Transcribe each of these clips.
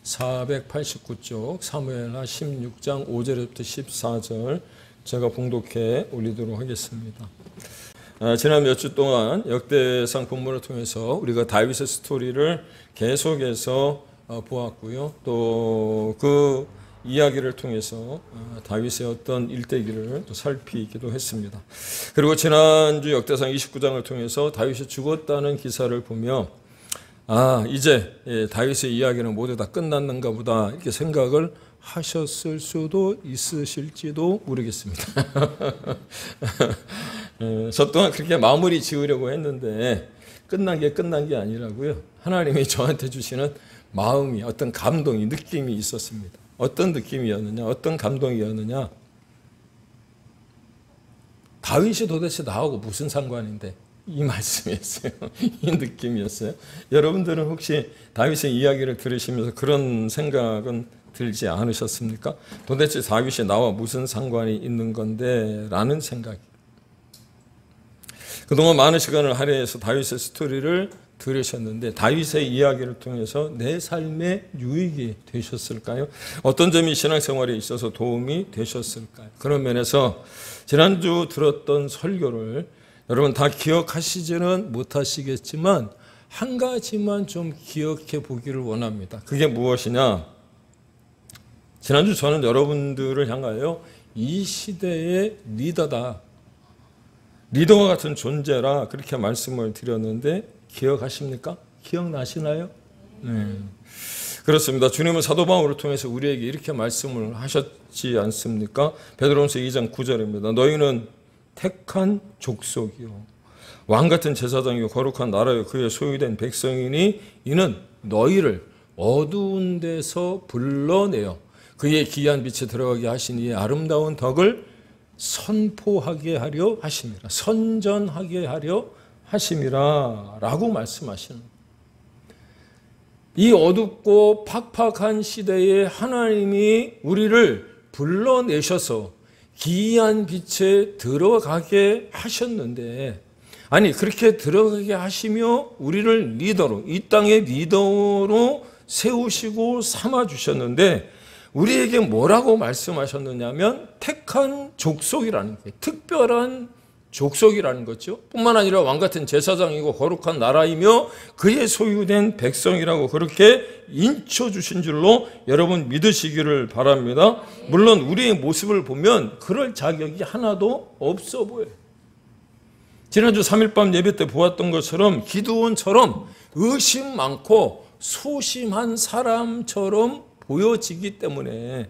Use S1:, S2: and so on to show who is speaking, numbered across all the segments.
S1: 489쪽 사무엘하 16장 5절부터 14절 제가 봉독해 올리도록 하겠습니다. 지난 몇 주 동안 역대상 본문을 통해서 우리가 다윗의 스토리를 계속해서 보았고요. 또 그 이야기를 통해서 다윗의 어떤 일대기를 또 살피기도 했습니다. 그리고 지난주 역대상 29장을 통해서 다윗이 죽었다는 기사를 보며 이제 다윗의 이야기는 모두 다 끝났는가 보다 이렇게 생각을 하셨을 수도 있으실지도 모르겠습니다. 저 또한 그렇게 마무리 지으려고 했는데 끝난 게 아니라고요. 하나님이 저한테 주시는 마음이 어떤 감동이 느낌이 있었습니다. 어떤 느낌이었느냐, 어떤 감동이었느냐. 다윗이 도대체 나하고 무슨 상관인데, 이 말씀이었어요. 이 느낌이었어요. 여러분들은 혹시 다윗의 이야기를 들으시면서 그런 생각은 들지 않으셨습니까? 도대체 다윗이 나와 무슨 상관이 있는 건데 라는 생각이. 그동안 많은 시간을 할애해서 다윗의 스토리를 들으셨는데 다윗의 이야기를 통해서 내 삶에 유익이 되셨을까요? 어떤 점이 신앙생활에 있어서 도움이 되셨을까요? 그런 면에서 지난주 들었던 설교를 여러분 다 기억하시지는 못하시겠지만 한 가지만 좀 기억해 보기를 원합니다. 그게 무엇이냐? 지난주 저는 여러분들을 향하여 이 시대의 리더다. 리더와 같은 존재라 그렇게 말씀을 드렸는데 기억하십니까? 기억나시나요? 네. 그렇습니다. 주님은 사도 바울을 통해서 우리에게 이렇게 말씀을 하셨지 않습니까? 베드로전서 2장 9절입니다. 너희는 택한 족속이요 왕같은 제사장이요 거룩한 나라요 그의 소유된 백성이니 이는 너희를 어두운 데서 불러내어 그의 기이한 빛에 들어가게 하신 이의 아름다운 덕을 선포하게 하려 하심이라. 선전하게 하려 하심이라 라고 말씀하시는 거예요. 이 어둡고 팍팍한 시대에 하나님이 우리를 불러내셔서 기이한 빛에 들어가게 하셨는데, 아니 그렇게 들어가게 하시며 우리를 리더로, 이 땅의 리더로 세우시고 삼아주셨는데 우리에게 뭐라고 말씀하셨느냐면 택한 족속이라는 거예요. 특별한 족속이라는 거죠. 뿐만 아니라 왕같은 제사장이고 거룩한 나라이며 그의 소유된 백성이라고 그렇게 인쳐주신 줄로 여러분 믿으시기를 바랍니다. 물론 우리의 모습을 보면 그럴 자격이 하나도 없어 보여요. 지난주 3일밤 예배 때 보았던 것처럼 기드온처럼 의심 많고 소심한 사람처럼 보여지기 때문에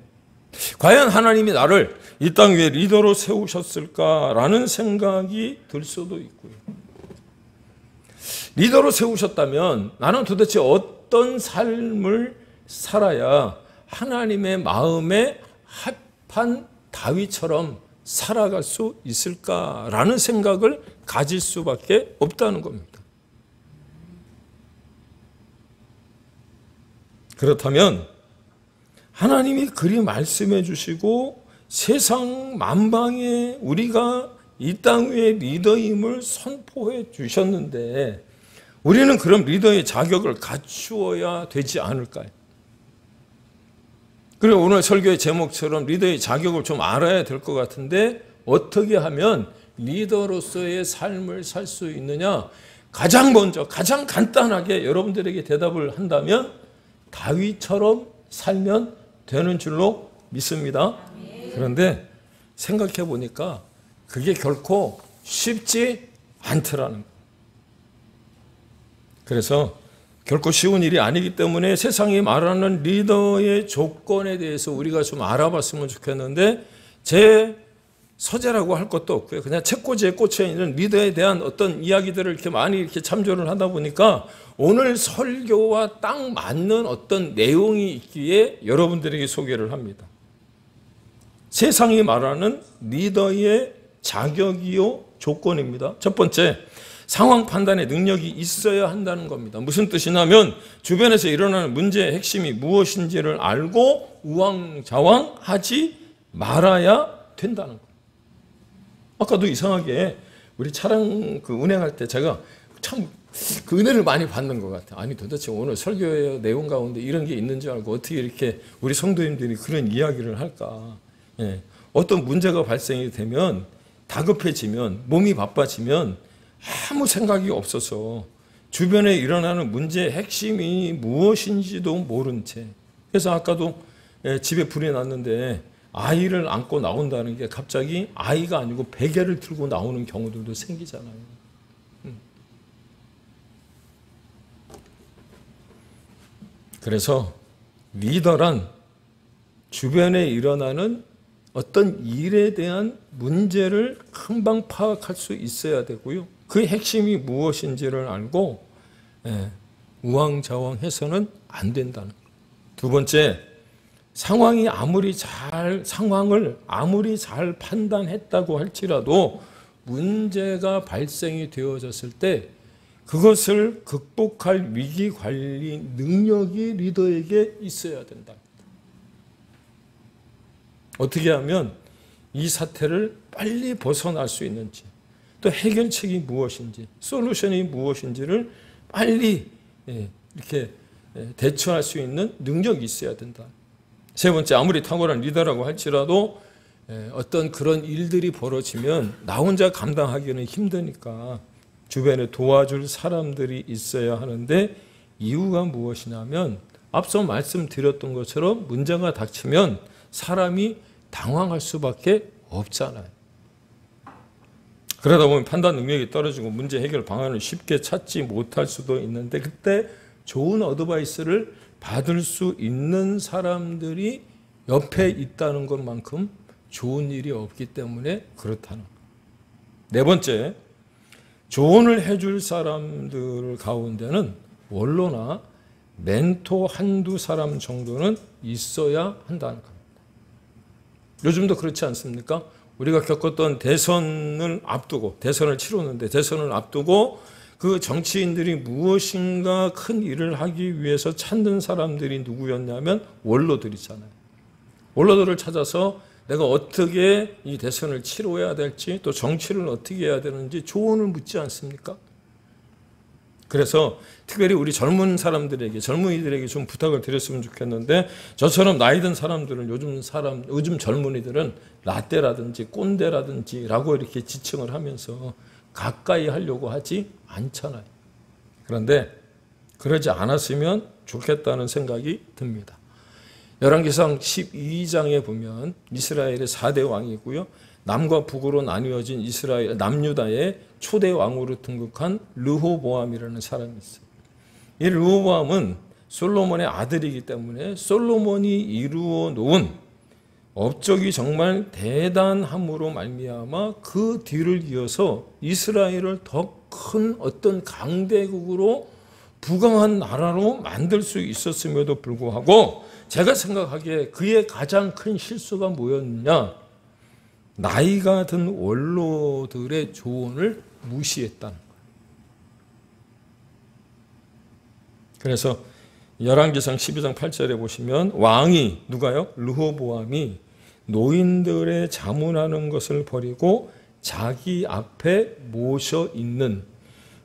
S1: 과연 하나님이 나를 이 땅 위에 리더로 세우셨을까라는 생각이 들 수도 있고요. 리더로 세우셨다면 나는 도대체 어떤 삶을 살아야 하나님의 마음에 합한 다윗처럼 살아갈 수 있을까라는 생각을 가질 수밖에 없다는 겁니다. 그렇다면 하나님이 그리 말씀해 주시고 세상 만방에 우리가 이 땅 위에 리더임을 선포해 주셨는데 우리는 그럼 리더의 자격을 갖추어야 되지 않을까요? 그리고 오늘 설교의 제목처럼 리더의 자격을 좀 알아야 될 것 같은데 어떻게 하면 리더로서의 삶을 살 수 있느냐? 가장 먼저 가장 간단하게 여러분들에게 대답을 한다면 다윗처럼 살면 되는 줄로 믿습니다. 그런데 생각해 보니까 그게 결코 쉽지 않더라는 거예요. 그래서 결코 쉬운 일이 아니기 때문에 세상이 말하는 리더의 조건에 대해서 우리가 좀 알아봤으면 좋겠는데 제 서재라고 할 것도 없고요. 그냥 책꽂이에 꽂혀 있는 리더에 대한 어떤 이야기들을 이렇게 많이 이렇게 참조를 하다 보니까 오늘 설교와 딱 맞는 어떤 내용이 있기에 여러분들에게 소개를 합니다. 세상이 말하는 리더의 자격이요 조건입니다. 첫 번째, 상황 판단의 능력이 있어야 한다는 겁니다. 무슨 뜻이냐면 주변에서 일어나는 문제의 핵심이 무엇인지를 알고 우왕좌왕하지 말아야 된다는 겁니다. 아까도 이상하게 우리 차량 운행할 때 제가 참 그 은혜를 많이 받는 것 같아요. 아니 도대체 오늘 설교의 내용 가운데 이런 게 있는 줄 알고 어떻게 이렇게 우리 성도님들이 그런 이야기를 할까. 예. 어떤 문제가 발생이 되면 다급해지면 몸이 바빠지면 아무 생각이 없어서 주변에 일어나는 문제의 핵심이 무엇인지도 모른 채. 그래서 아까도 집에 불이 났는데 아이를 안고 나온다는 게 갑자기 아이가 아니고 베개를 들고 나오는 경우들도 생기잖아요. 그래서 리더란 주변에 일어나는 어떤 일에 대한 문제를 금방 파악할 수 있어야 되고요. 그 핵심이 무엇인지를 알고 우왕좌왕해서는 안 된다는 거예요. 두 번째, 상황을 아무리 잘 판단했다고 할지라도 문제가 발생이 되어졌을 때 그것을 극복할 위기 관리 능력이 리더에게 있어야 된다. 어떻게 하면 이 사태를 빨리 벗어날 수 있는지, 또 해결책이 무엇인지, 솔루션이 무엇인지를 빨리 이렇게 대처할 수 있는 능력이 있어야 된다. 세 번째, 아무리 탁월한 리더라고 할지라도 어떤 그런 일들이 벌어지면 나 혼자 감당하기는 힘드니까 주변에 도와줄 사람들이 있어야 하는데, 이유가 무엇이냐면 앞서 말씀드렸던 것처럼 문제가 닥치면 사람이 당황할 수밖에 없잖아요. 그러다 보면 판단 능력이 떨어지고 문제 해결 방안을 쉽게 찾지 못할 수도 있는데, 그때 좋은 어드바이스를 받을 수 있는 사람들이 옆에 있다는 것만큼 좋은 일이 없기 때문에 그렇다는 거예요. 네 번째, 조언을 해줄 사람들 가운데는 원로나 멘토 한두 사람 정도는 있어야 한다는 겁니다. 요즘도 그렇지 않습니까? 우리가 겪었던 대선을 치르는데 대선을 앞두고 그 정치인들이 무엇인가 큰 일을 하기 위해서 찾는 사람들이 누구였냐면 원로들이잖아요. 원로들을 찾아서 내가 어떻게 이 대선을 치러야 될지, 또 정치를 어떻게 해야 되는지 조언을 묻지 않습니까? 그래서 특별히 우리 젊은이들에게 좀 부탁을 드렸으면 좋겠는데, 저처럼 나이 든 사람들은 요즘 젊은이들은 라떼라든지 꼰대라든지라고 이렇게 지칭을 하면서 가까이 하려고 하지 않잖아요. 그런데 그러지 않았으면 좋겠다는 생각이 듭니다. 열왕기상 12장에 보면 이스라엘의 4대 왕이고요. 남과 북으로 나뉘어진 이스라엘 남유다의 초대 왕으로 등극한 르호보암이라는 사람이 있어요. 이 르호보암은 솔로몬의 아들이기 때문에 솔로몬이 이루어 놓은 업적이 정말 대단함으로 말미암아 그 뒤를 이어서 이스라엘을 더 큰 어떤 강대국으로 부강한 나라로 만들 수 있었음에도 불구하고, 제가 생각하기에 그의 가장 큰 실수가 뭐였느냐? 나이가 든 원로들의 조언을 무시했다는 거예요. 그래서 열왕기상 12장 8절에 보시면 왕이 누가요? 르호보암이 노인들의 자문하는 것을 버리고 자기 앞에 모셔 있는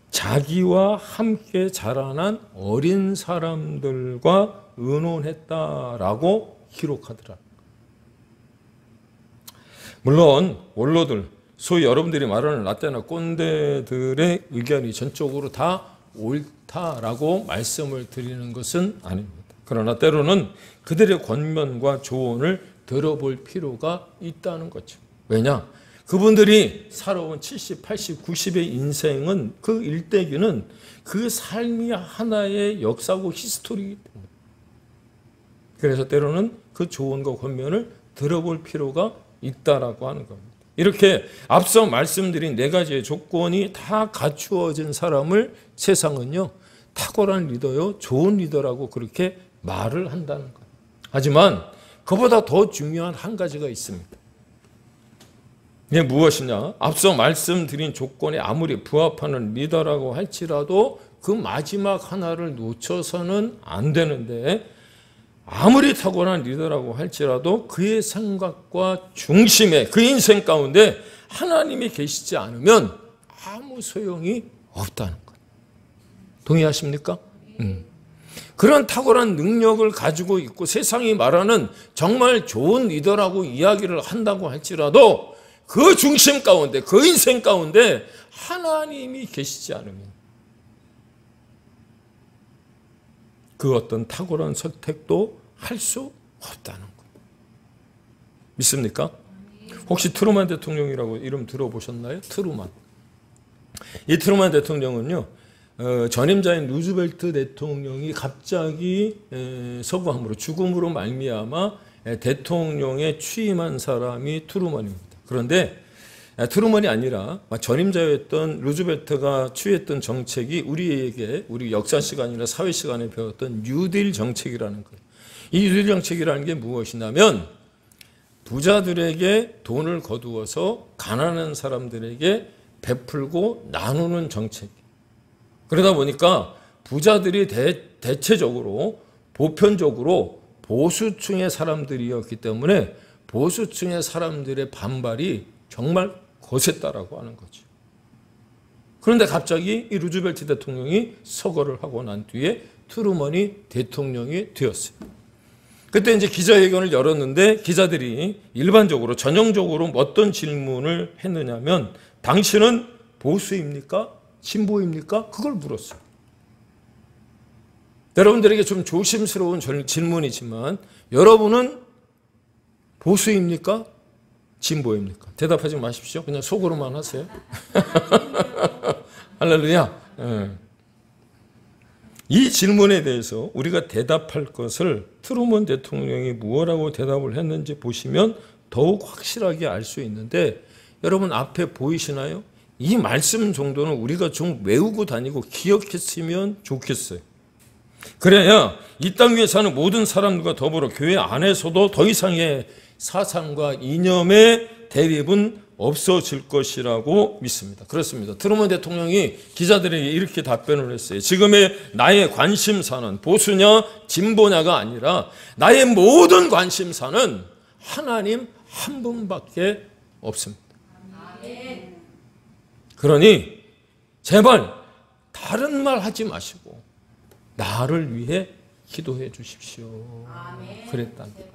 S1: 자기와 함께 자라난 어린 사람들과 의논했다라고 기록하더라. 물론 원로들, 소위 여러분들이 말하는 라떼나 꼰대들의 의견이 전적으로 다 옳다라고 말씀을 드리는 것은 아닙니다. 그러나 때로는 그들의 권면과 조언을 들어볼 필요가 있다는 거죠. 왜냐? 그분들이 살아온 70, 80, 90의 인생은, 그 일대기는 그 삶이 하나의 역사고 히스토리이기 때문에, 그래서 때로는 그 조언과 권면을 들어볼 필요가 있다라고 하는 겁니다. 이렇게 앞서 말씀드린 네 가지의 조건이 다 갖추어진 사람을 세상은요, 탁월한 리더요, 좋은 리더라고 그렇게 말을 한다는 거예요. 하지만 그보다 더 중요한 한 가지가 있습니다. 이게 무엇이냐? 앞서 말씀드린 조건에 아무리 부합하는 리더라고 할지라도 그 마지막 하나를 놓쳐서는 안 되는데, 아무리 탁월한 리더라고 할지라도 그의 생각과 중심에, 그 인생 가운데 하나님이 계시지 않으면 아무 소용이 없다는 거예요. 동의하십니까? 그런 탁월한 능력을 가지고 있고 세상이 말하는 정말 좋은 리더라고 이야기를 한다고 할지라도 그 중심 가운데, 그 인생 가운데 하나님이 계시지 않으면 그 어떤 탁월한 선택도 할 수 없다는 것. 믿습니까? 혹시 트루먼 대통령이라고 이름 들어보셨나요? 트루먼. 이 트루먼 대통령은요, 전임자인 루즈벨트 대통령이 갑자기 서구함으로 죽음으로 말미암아 대통령에 취임한 사람이 트루먼입니다. 그런데 트루먼이 아니라 전임자였던 루즈벨트가 취했던 정책이 우리 역사 시간이나 사회 시간에 배웠던 뉴딜 정책이라는 거예요. 이 뉴딜 정책이라는 게 무엇이냐면 부자들에게 돈을 거두어서 가난한 사람들에게 베풀고 나누는 정책. 그러다 보니까 부자들이 대체적으로 보편적으로 보수층의 사람들이었기 때문에 보수층의 사람들의 반발이 정말 거셌다라고 하는 거죠. 그런데 갑자기 이 루즈벨트 대통령이 서거를 하고 난 뒤에 트루먼이 대통령이 되었어요. 그때 이제 기자회견을 열었는데 기자들이 일반적으로 전형적으로 어떤 질문을 했느냐면 당신은 보수입니까? 진보입니까? 그걸 물었어요. 여러분들에게 좀 조심스러운 질문이지만 여러분은 보수입니까? 진보입니까? 대답하지 마십시오. 그냥 속으로만 하세요. 할렐루야. 이 질문에 대해서 우리가 대답할 것을 트루먼 대통령이 무엇라고 대답을 했는지 보시면 더욱 확실하게 알 수 있는데 여러분 앞에 보이시나요? 이 말씀 정도는 우리가 좀 외우고 다니고 기억했으면 좋겠어요. 그래야 이 땅 위에 사는 모든 사람들과 더불어 교회 안에서도 더 이상의 사상과 이념의 대립은 없어질 것이라고 믿습니다. 그렇습니다. 트루먼 대통령이 기자들에게 이렇게 답변을 했어요. 지금의 나의 관심사는 보수냐 진보냐가 아니라 나의 모든 관심사는 하나님 한 분밖에 없습니다. 그러니 제발 다른 말 하지 마시고 나를 위해 기도해 주십시오. 그랬다는 거예요.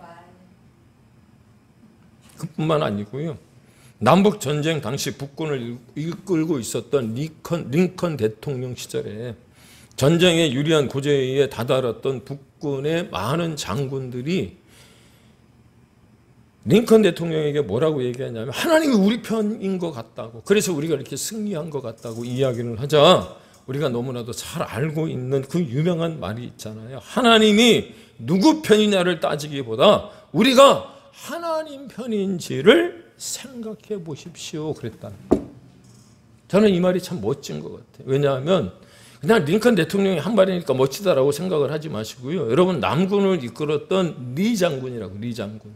S1: 그뿐만 아니고요. 남북 전쟁 당시 북군을 이끌고 있었던 링컨 대통령 시절에 전쟁에 유리한 고재에 다다랐던 북군의 많은 장군들이 링컨 대통령에게 뭐라고 얘기하냐면 하나님이 우리 편인 것 같다고, 그래서 우리가 이렇게 승리한 것 같다고 이야기를 하자 우리가 너무나도 잘 알고 있는 그 유명한 말이 있잖아요. 하나님이 누구 편이냐를 따지기보다 우리가 하나님 편인지를 생각해 보십시오. 그랬다는 거예요. 저는 이 말이 참 멋진 것 같아요. 왜냐하면 그냥 링컨 대통령이 한 말이니까 멋지다라고 생각을 하지 마시고요. 여러분 남군을 이끌었던 리 장군이라고, 리 장군.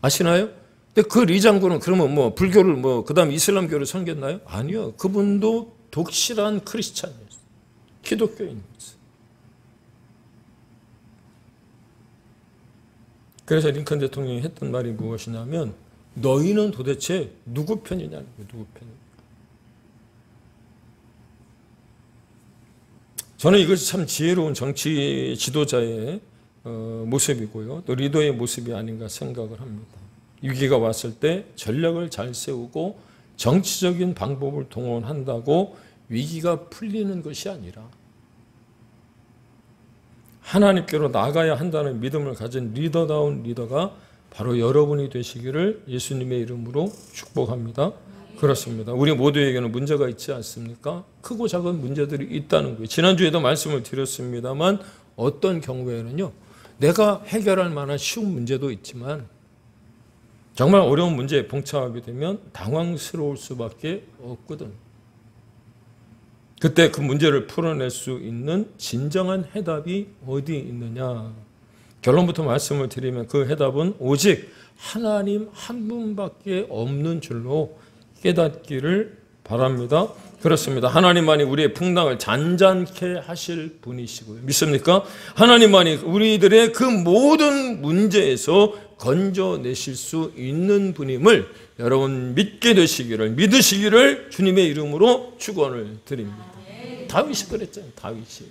S1: 아시나요? 근데 그 리 장군은 그러면 뭐 불교를 뭐 그다음 이슬람교를 섬겼나요? 아니요. 그분도 독실한 크리스찬이었어요. 기독교인이었어요. 그래서 링컨 대통령이 했던 말이 무엇이냐면 너희는 도대체 누구 편이냐는 거예요. 누구 편이냐. 저는 이것이 참 지혜로운 정치 지도자의 모습이고요. 또 리더의 모습이 아닌가 생각을 합니다. 위기가 왔을 때 전략을 잘 세우고 정치적인 방법을 동원한다고 위기가 풀리는 것이 아니라 하나님께로 나가야 한다는 믿음을 가진 리더다운 리더가 바로 여러분이 되시기를 예수님의 이름으로 축복합니다. 그렇습니다. 우리 모두에게는 문제가 있지 않습니까? 크고 작은 문제들이 있다는 거예요. 지난주에도 말씀을 드렸습니다만 어떤 경우에는요, 내가 해결할 만한 쉬운 문제도 있지만 정말 어려운 문제에 봉착하게 되면 당황스러울 수밖에 없거든. 그때 그 문제를 풀어낼 수 있는 진정한 해답이 어디 있느냐. 결론부터 말씀을 드리면 그 해답은 오직 하나님 한 분밖에 없는 줄로 깨닫기를 바랍니다. 그렇습니다. 하나님만이 우리의 풍랑을 잔잔케 하실 분이시고요. 믿습니까? 하나님만이 우리들의 그 모든 문제에서 건져내실 수 있는 분임을 여러분 믿게 되시기를, 믿으시기를 주님의 이름으로 축원을 드립니다. 다윗이 그랬잖아요. 다윗이.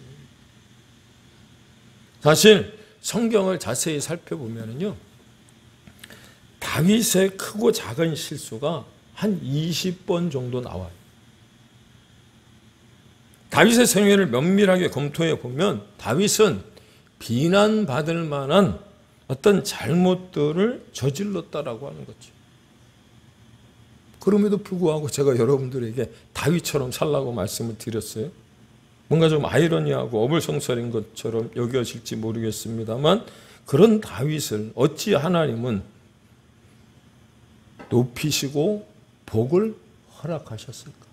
S1: 사실 성경을 자세히 살펴보면요, 다윗의 크고 작은 실수가 한 20번 정도 나와요. 다윗의 생애를 면밀하게 검토해 보면 다윗은 비난받을 만한 어떤 잘못들을 저질렀다라고 하는 거죠. 그럼에도 불구하고 제가 여러분들에게 다윗처럼 살라고 말씀을 드렸어요. 뭔가 좀 아이러니하고 어불성설인 것처럼 여겨질지 모르겠습니다만, 그런 다윗을 어찌 하나님은 높이시고 복을 허락하셨을까?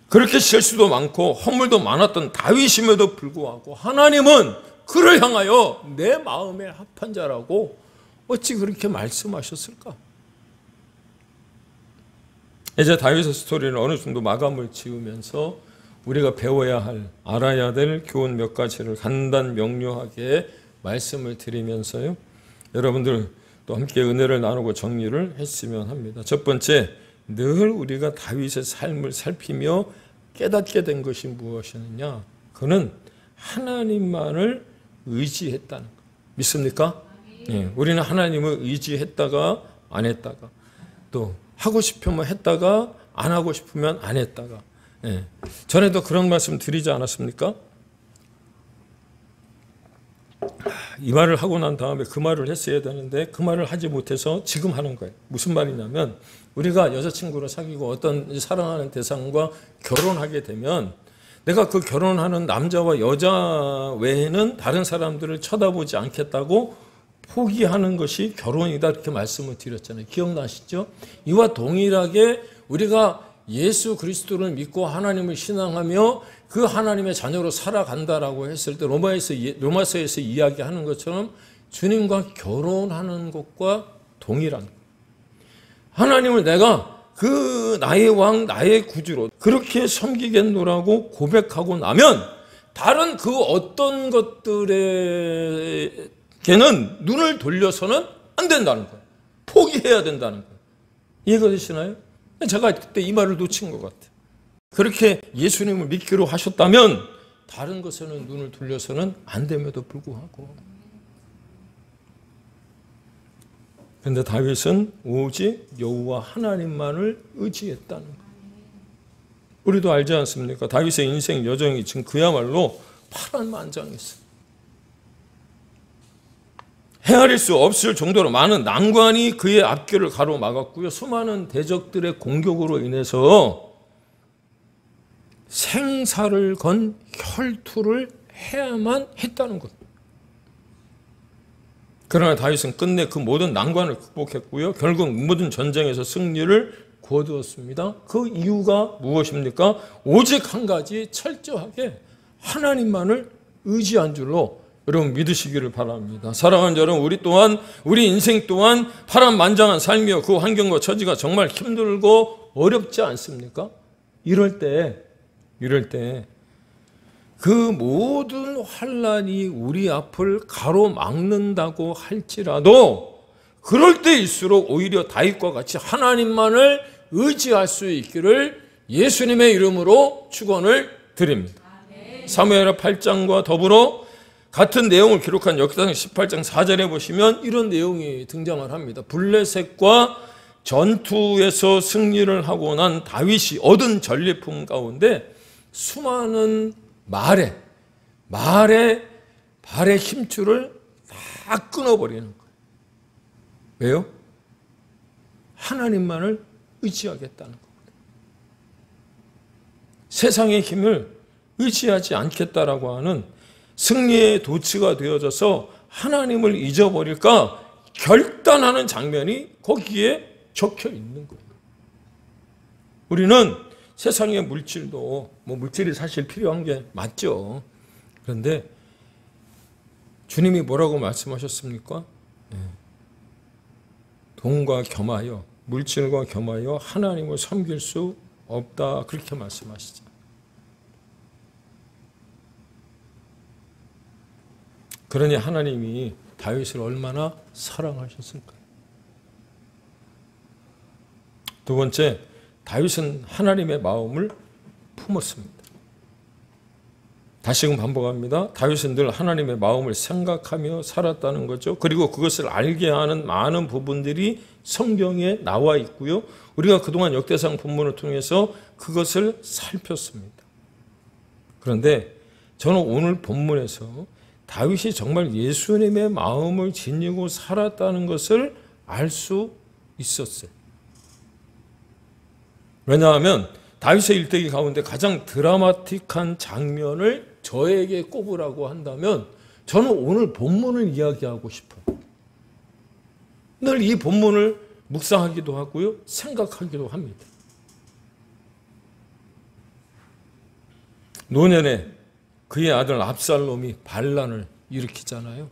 S1: 그렇게 실수도 많고 허물도 많았던 다윗임에도 불구하고 하나님은 그를 향하여 내 마음에 합한 자라고 어찌 그렇게 말씀하셨을까? 이제 다윗의 스토리는 어느 정도 마감을 지으면서 우리가 배워야 할, 알아야 될 교훈 몇 가지를 간단 명료하게 말씀을 드리면서요, 여러분들 또 함께 은혜를 나누고 정리를 했으면 합니다. 첫 번째, 늘 우리가 다윗의 삶을 살피며 깨닫게 된 것이 무엇이느냐? 그는 하나님만을 의지했다는 것. 믿습니까? 예, 우리는 하나님을 의지했다가 안 했다가, 또 하고 싶으면 했다가 안 하고 싶으면 안 했다가. 예, 전에도 그런 말씀 드리지 않았습니까? 이 말을 하고 난 다음에 그 말을 했어야 되는데 그 말을 하지 못해서 지금 하는 거예요. 무슨 말이냐면, 우리가 여자친구를 사귀고 어떤 사랑하는 대상과 결혼하게 되면 내가 그 결혼하는 남자와 여자 외에는 다른 사람들을 쳐다보지 않겠다고 포기하는 것이 결혼이다, 이렇게 말씀을 드렸잖아요. 기억나시죠? 이와 동일하게 우리가 예수 그리스도를 믿고 하나님을 신앙하며 그 하나님의 자녀로 살아간다라고 했을 때 로마서에서 이야기하는 것처럼 주님과 결혼하는 것과 동일한 것. 하나님을 내가 그 나의 왕, 나의 구주로 그렇게 섬기겠노라고 고백하고 나면 다른 그 어떤 것들에게는 눈을 돌려서는 안 된다는 거예요. 포기해야 된다는 거예요. 이해가 되시나요? 제가 그때 이 말을 놓친 것 같아요. 그렇게 예수님을 믿기로 하셨다면 다른 것에는 눈을 돌려서는 안 됨에도 불구하고. 그런데 다윗은 오직 여호와 하나님만을 의지했다는 거예요. 우리도 알지 않습니까? 다윗의 인생 여정이 지금 그야말로 파란만장했어요. 헤아릴 수 없을 정도로 많은 난관이 그의 앞길을 가로막았고요. 수많은 대적들의 공격으로 인해서 생사를 건 혈투를 해야만 했다는 것. 그러나 다윗은 끝내 그 모든 난관을 극복했고요. 결국 모든 전쟁에서 승리를 거두었습니다. 그 이유가 무엇입니까? 오직 한 가지, 철저하게 하나님만을 의지한 줄로 여러분 믿으시기를 바랍니다. 사랑하는 여러분, 우리 또한 우리 인생 또한 파란만장한 삶이요, 그 환경과 처지가 정말 힘들고 어렵지 않습니까? 이럴 때 그 모든 환난이 우리 앞을 가로막는다고 할지라도 그럴 때일수록 오히려 다윗과 같이 하나님만을 의지할 수 있기를 예수님의 이름으로 축원을 드립니다. 사무엘하 8장과 더불어 같은 내용을 기록한 역사상 18장 4절에 보시면 이런 내용이 등장을 합니다. 블레셋과 전투에서 승리를 하고 난 다윗이 얻은 전리품 가운데 수많은 말의 힘줄을 다 끊어버리는 거예요. 왜요? 하나님만을 의지하겠다는 겁니다. 세상의 힘을 의지하지 않겠다라고 하는 승리의 도취가 되어져서 하나님을 잊어버릴까 결단하는 장면이 거기에 적혀 있는 거예요. 우리는 세상의 물질도, 물질이 사실 필요한 게 맞죠. 그런데 주님이 뭐라고 말씀하셨습니까? 돈과 겸하여, 물질과 겸하여 하나님을 섬길 수 없다, 그렇게 말씀하시죠. 그러니 하나님이 다윗을 얼마나 사랑하셨을까요? 두 번째, 다윗은 하나님의 마음을 품었습니다. 다시금 반복합니다. 다윗은 늘 하나님의 마음을 생각하며 살았다는 거죠. 그리고 그것을 알게 하는 많은 부분들이 성경에 나와 있고요. 우리가 그동안 역대상 본문을 통해서 그것을 살폈습니다. 그런데 저는 오늘 본문에서 다윗이 정말 예수님의 마음을 지니고 살았다는 것을 알 수 있었어요. 왜냐하면 다윗의 일대기 가운데 가장 드라마틱한 장면을 저에게 꼽으라고 한다면 저는 오늘 본문을 이야기하고 싶어요. 늘 이 본문을 묵상하기도 하고요, 생각하기도 합니다. 노년에 그의 아들 압살롬이 반란을 일으키잖아요.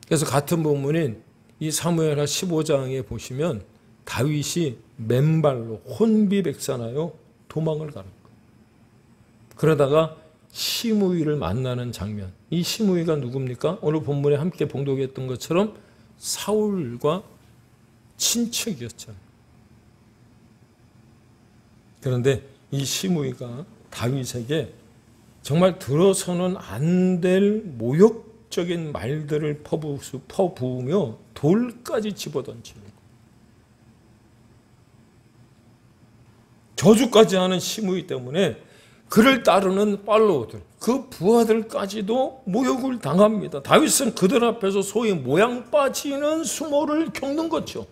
S1: 그래서 같은 본문인 이 사무엘하 15장에 보시면 다윗이 맨발로 혼비백산하여 도망을 가는 거예요. 그러다가 시므이를 만나는 장면. 이 시므이가 누굽니까? 오늘 본문에 함께 봉독했던 것처럼 사울과 친척이었잖아요. 그런데 이 시므이가 다윗에게 정말 들어서는 안 될 모욕적인 말들을 퍼부으며 돌까지 집어던지는 거예요. 저주까지 하는 시므이 때문에 그를 따르는 팔로우들, 그 부하들까지도 모욕을 당합니다. 다윗은 그들 앞에서 소위 모양 빠지는 수모를 겪는 거죠.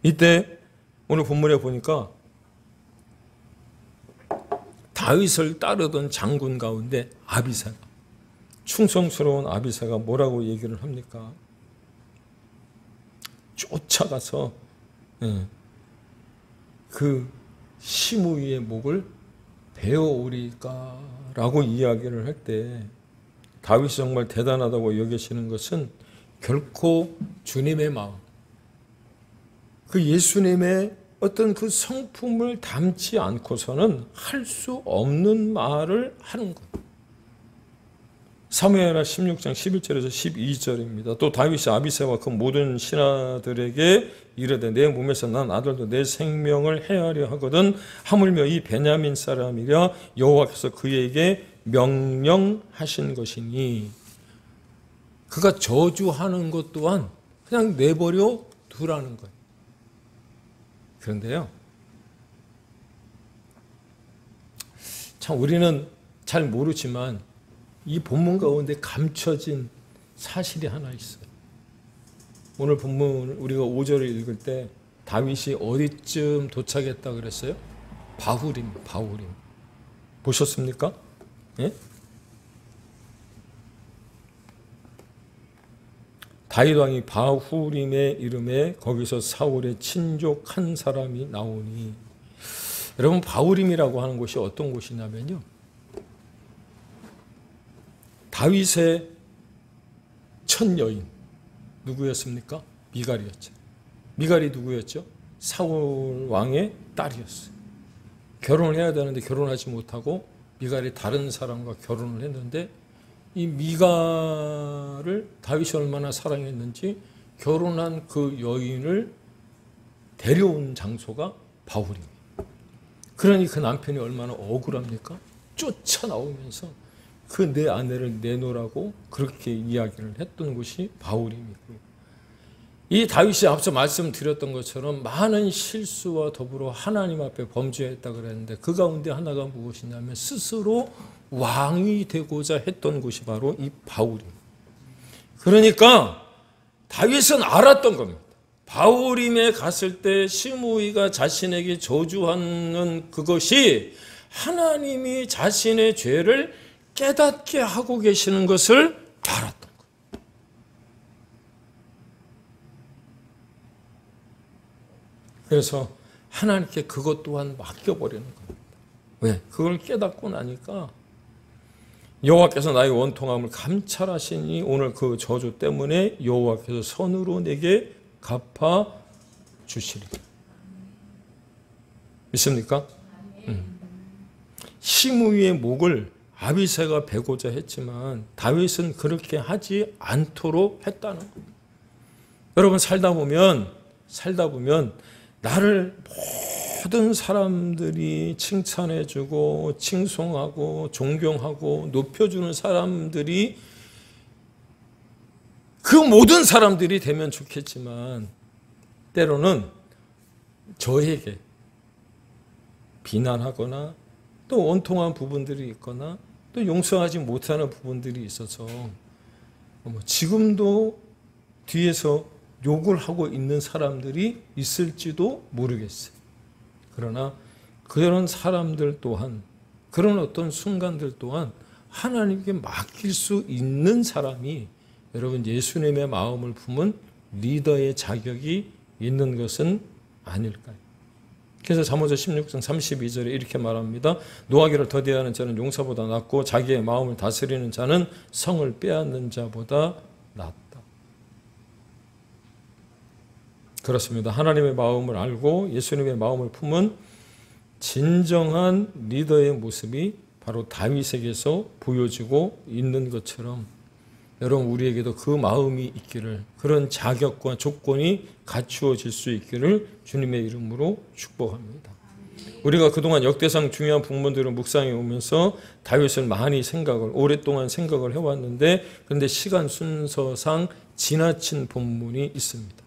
S1: 이때 오늘 본문에 보니까 다윗을 따르던 장군 가운데 아비새가, 충성스러운 아비새가 뭐라고 얘기를 합니까? 쫓아가서 그 시므이의 목을 베어오리까라고 이야기를 할 때 다윗이 정말 대단하다고 여기시는 것은 결코 주님의 마음, 그 예수님의 어떤 그 성품을 담지 않고서는 할 수 없는 말을 하는 것. 사무엘하 16장 11절에서 12절입니다. 또 다윗이 아비새와 그 모든 신하들에게 이르되 내 몸에서 난 아들도 내 생명을 해하려 하거든 하물며 이 베냐민 사람이라 여호와께서 그에게 명령하신 것이니. 그가 저주하는 것 또한 그냥 내버려 두라는 거예요. 그런데요, 참 우리는 잘 모르지만 이 본문 가운데 감춰진 사실이 하나 있어요. 오늘 본문 우리가 5절을 읽을 때 다윗이 어디쯤 도착했다 그랬어요? 바후림. 보셨습니까? 예? 다윗 왕이 바후림에 이름에 거기서 사울의 친족 한 사람이 나오니. 여러분, 바후림이라고 하는 곳이 어떤 곳이냐면요, 다윗의 첫 여인 누구였습니까? 미갈이었죠. 미갈이 누구였죠? 사울 왕의 딸이었어요. 결혼을 해야 되는데 결혼하지 못하고 미갈이 다른 사람과 결혼을 했는데 이 미갈을 다윗이 얼마나 사랑했는지 결혼한 그 여인을 데려온 장소가 바후림이에요. 그러니 그 남편이 얼마나 억울합니까? 쫓아나오면서 그 내 아내를 내놓으라고 그렇게 이야기를 했던 곳이 바후림이고요. 이 다윗이 앞서 말씀드렸던 것처럼 많은 실수와 더불어 하나님 앞에 범죄했다 그랬는데 그 가운데 하나가 무엇이냐면 스스로 왕이 되고자 했던 곳이 바로 이 바후림. 그러니까 다윗은 알았던 겁니다. 바후림에 갔을 때 시므이가 자신에게 저주하는 그것이 하나님이 자신의 죄를 깨닫게 하고 계시는 것을 알았던 거예요. 그래서 하나님께 그것 또한 맡겨버리는 겁니다. 왜? 그걸 깨닫고 나니까 여호와께서 나의 원통함을 감찰하시니 오늘 그 저주 때문에 여호와께서 선으로 내게 갚아 주시리라. 믿습니까? 시므이의 목을 아비새가 베고자 했지만 다윗은 그렇게 하지 않도록 했다는 겁니다. 여러분, 살다 보면 나를 모든 사람들이 칭찬해주고 칭송하고 존경하고 높여주는 사람들이 그 모든 사람들이 되면 좋겠지만 때로는 저에게 비난하거나 또 원통한 부분들이 있거나 또 용서하지 못하는 부분들이 있어서 지금도 뒤에서 욕을 하고 있는 사람들이 있을지도 모르겠어요. 그러나 그런 사람들 또한, 그런 어떤 순간들 또한 하나님께 맡길 수 있는 사람이 여러분 예수님의 마음을 품은 리더의 자격이 있는 것은 아닐까요? 그래서 잠언서 16장 32절에 이렇게 말합니다. 노하기를 더디하는 자는 용사보다 낫고 자기의 마음을 다스리는 자는 성을 빼앗는 자보다 낫다. 그렇습니다. 하나님의 마음을 알고 예수님의 마음을 품은 진정한 리더의 모습이 바로 다윗에게서 보여지고 있는 것처럼 여러분 우리에게도 그 마음이 있기를, 그런 자격과 조건이 갖추어질 수 있기를 주님의 이름으로 축복합니다. 우리가 그동안 역대상 중요한 부분들을 묵상해 오면서 다윗을 많이 오랫동안 생각을 해왔는데 그런데 시간 순서상 지나친 본문이 있습니다.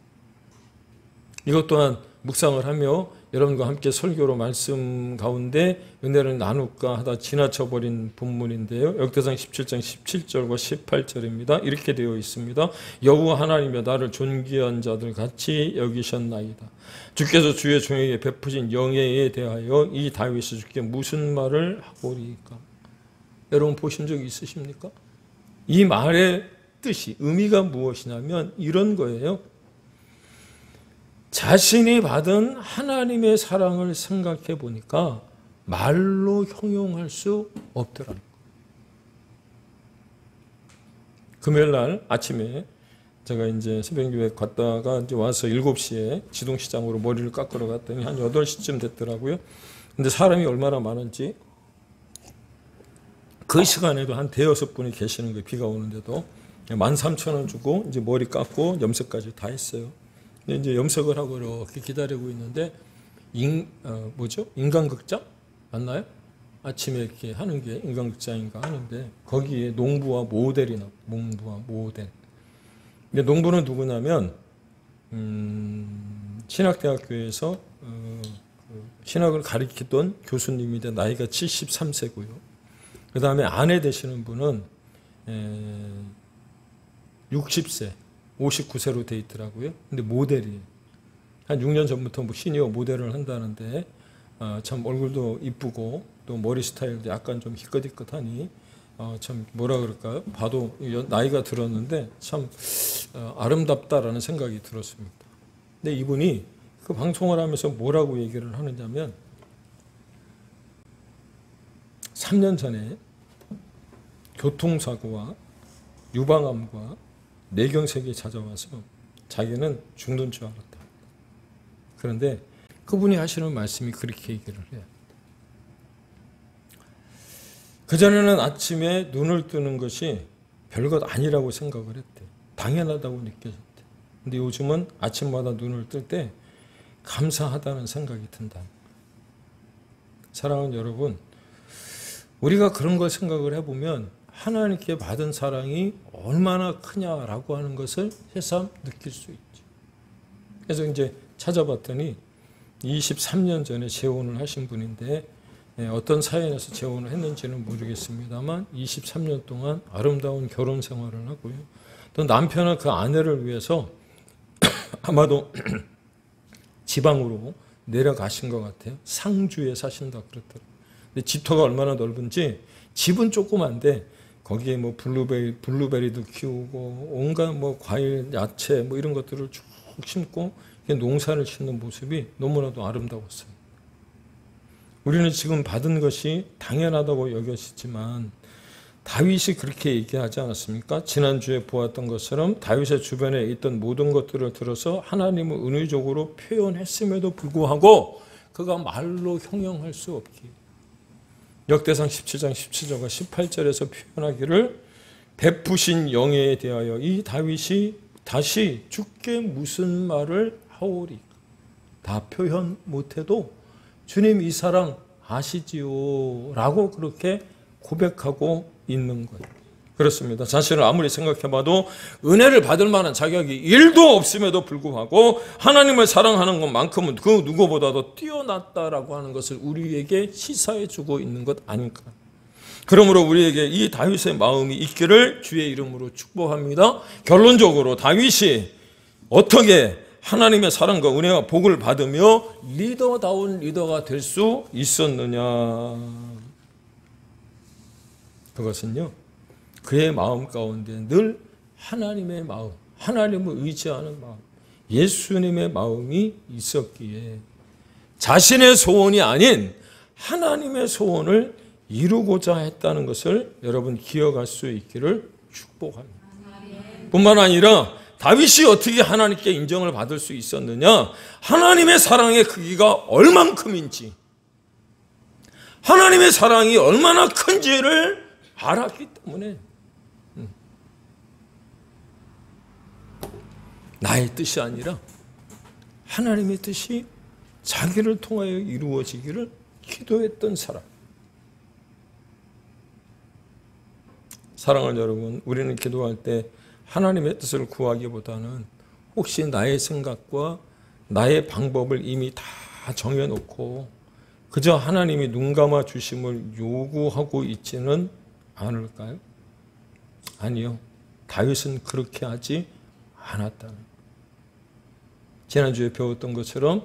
S1: 이것 또한 묵상을 하며 여러분과 함께 설교로 말씀 가운데 은혜를 나눌까 하다 지나쳐버린 본문인데요. 역대상 17장 17절과 18절입니다. 이렇게 되어 있습니다. 여호와 하나님여 나를 존귀한 자들 같이 여기셨나이다. 주께서 주의 종에게 베푸신 영예에 대하여 이 다윗이 주께 무슨 말을 하고리까? 여러분 보신 적 있으십니까? 이 말의 뜻이, 의미가 무엇이냐면 이런 거예요. 자신이 받은 하나님의 사랑을 생각해 보니까 말로 형용할 수 없더라는 거예요. 금요일 날 아침에 제가 이제 새벽교회 갔다가 이제 와서 7시에 지동시장으로 머리를 깎으러 갔더니 한 8시쯤 됐더라고요. 근데 사람이 얼마나 많은지 그 시간에도 한 대여섯 분이 계시는 거예요. 비가 오는데도 13,000원 주고 이제 머리 깎고 염색까지 다 했어요. 이제 염색을 하고 이렇게 기다리고 있는데 인간극장 맞나요? 아침에 이렇게 하는 게 인간극장인가 하는데 거기에 농부와 모델이 나와요. 농부와 모델. 근데 농부는 누구냐면 신학대학교에서 신학을 가르치던 교수님인데 나이가 73세고요. 그 다음에 아내 되시는 분은 60세. 59세로 돼 있더라고요. 근데 모델이에요. 한 6년 전부터 뭐 시니어 모델을 한다는데 참 얼굴도 이쁘고 또 머리 스타일도 약간 좀 희끗희끗하니 참 뭐라 그럴까요? 봐도 나이가 들었는데 참 아름답다라는 생각이 들었습니다. 근데 이분이 그 방송을 하면서 뭐라고 얘기를 하느냐면 3년 전에 교통사고와 유방암과 뇌경색이 찾아와서 자기는 죽는 줄 알았다. 그런데 그분이 하시는 말씀이 그렇게 얘기를 해요. 그전에는 아침에 눈을 뜨는 것이 별것 아니라고 생각을 했대. 당연하다고 느껴졌대. 근데 요즘은 아침마다 눈을 뜰 때 감사하다는 생각이 든다. 사랑하는 여러분, 우리가 그런 걸 생각을 해보면 하나님께 받은 사랑이 얼마나 크냐라고 하는 것을 새삼 느낄 수 있죠. 그래서 이제 찾아봤더니 23년 전에 재혼을 하신 분인데 어떤 사연에서 재혼을 했는지는 모르겠습니다만 23년 동안 아름다운 결혼 생활을 하고요. 또 남편은 그 아내를 위해서 아마도 지방으로 내려가신 것 같아요. 상주에 사신다 그랬더라고요. 근데 집터가 얼마나 넓은지 집은 조그만데 거기에 뭐 블루베리도 키우고 온갖 뭐 과일, 야채 뭐 이런 것들을 쭉 심고 농사를 짓는 모습이 너무나도 아름다웠어요. 우리는 지금 받은 것이 당연하다고 여겼지만 다윗이 그렇게 얘기하지 않았습니까? 지난주에 보았던 것처럼 다윗의 주변에 있던 모든 것들을 들어서 하나님을 은유적으로 표현했음에도 불구하고 그가 말로 형용할 수 없기에 역대상 17장 17절과 18절에서 표현하기를 베푸신 영예에 대하여 이 다윗이 다시 주께 무슨 말을 하오리까? 다 표현 못해도 주님 이 사랑 아시지요? 라고 그렇게 고백하고 있는 거예요. 그렇습니다. 자신을 아무리 생각해봐도 은혜를 받을 만한 자격이 1도 없음에도 불구하고 하나님을 사랑하는 것만큼은 그 누구보다도 뛰어났다라고 하는 것을 우리에게 시사해 주고 있는 것 아닐까. 그러므로 우리에게 이 다윗의 마음이 있기를 주의 이름으로 축복합니다. 결론적으로 다윗이 어떻게 하나님의 사랑과 은혜와 복을 받으며 리더다운 리더가 될 수 있었느냐. 그것은요, 그의 마음 가운데 늘 하나님의 마음, 하나님을 의지하는 마음, 예수님의 마음이 있었기에 자신의 소원이 아닌 하나님의 소원을 이루고자 했다는 것을 여러분 기억할 수 있기를 축복합니다. 뿐만 아니라 다윗이 어떻게 하나님께 인정을 받을 수 있었느냐? 하나님의 사랑의 크기가 얼만큼인지, 하나님의 사랑이 얼마나 큰지를 알았기 때문에 나의 뜻이 아니라 하나님의 뜻이 자기를 통하여 이루어지기를 기도했던 사람. 사랑하는 여러분, 우리는 기도할 때 하나님의 뜻을 구하기보다는 혹시 나의 생각과 나의 방법을 이미 다 정해놓고 그저 하나님이 눈 감아 주심을 요구하고 있지는 않을까요? 아니요. 다윗은 그렇게 하지 않았다는. 지난주에 배웠던 것처럼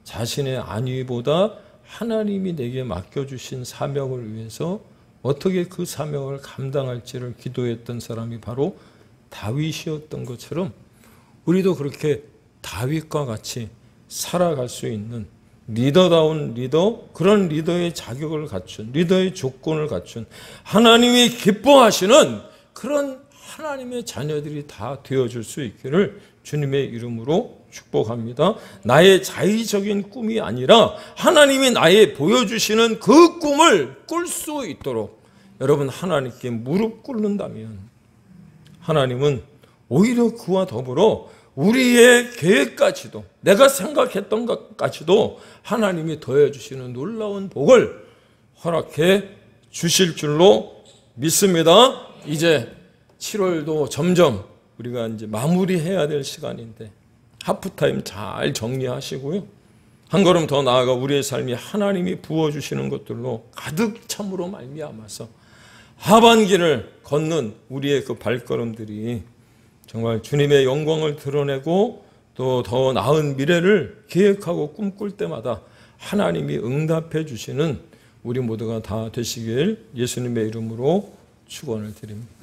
S1: 자신의 안위보다 하나님이 내게 맡겨주신 사명을 위해서 어떻게 그 사명을 감당할지를 기도했던 사람이 바로 다윗이었던 것처럼 우리도 그렇게 다윗과 같이 살아갈 수 있는 리더다운 리더, 그런 리더의 자격을 갖춘, 리더의 조건을 갖춘 하나님이 기뻐하시는 그런 하나님의 자녀들이 다 되어줄 수 있기를 주님의 이름으로 축복합니다. 나의 자의적인 꿈이 아니라 하나님이 나의 보여주시는 그 꿈을 꿀 수 있도록 여러분 하나님께 무릎 꿇는다면 하나님은 오히려 그와 더불어 우리의 계획까지도, 내가 생각했던 것까지도 하나님이 더해주시는 놀라운 복을 허락해 주실 줄로 믿습니다. 이제 7월도 점점 우리가 이제 마무리해야 될 시간인데 하프타임 잘 정리하시고요. 한 걸음 더 나아가 우리의 삶이 하나님이 부어주시는 것들로 가득 참으로 말미암아서 하반기를 걷는 우리의 그 발걸음들이 정말 주님의 영광을 드러내고 또 더 나은 미래를 계획하고 꿈꿀 때마다 하나님이 응답해 주시는 우리 모두가 다 되시길 예수님의 이름으로 축원을 드립니다.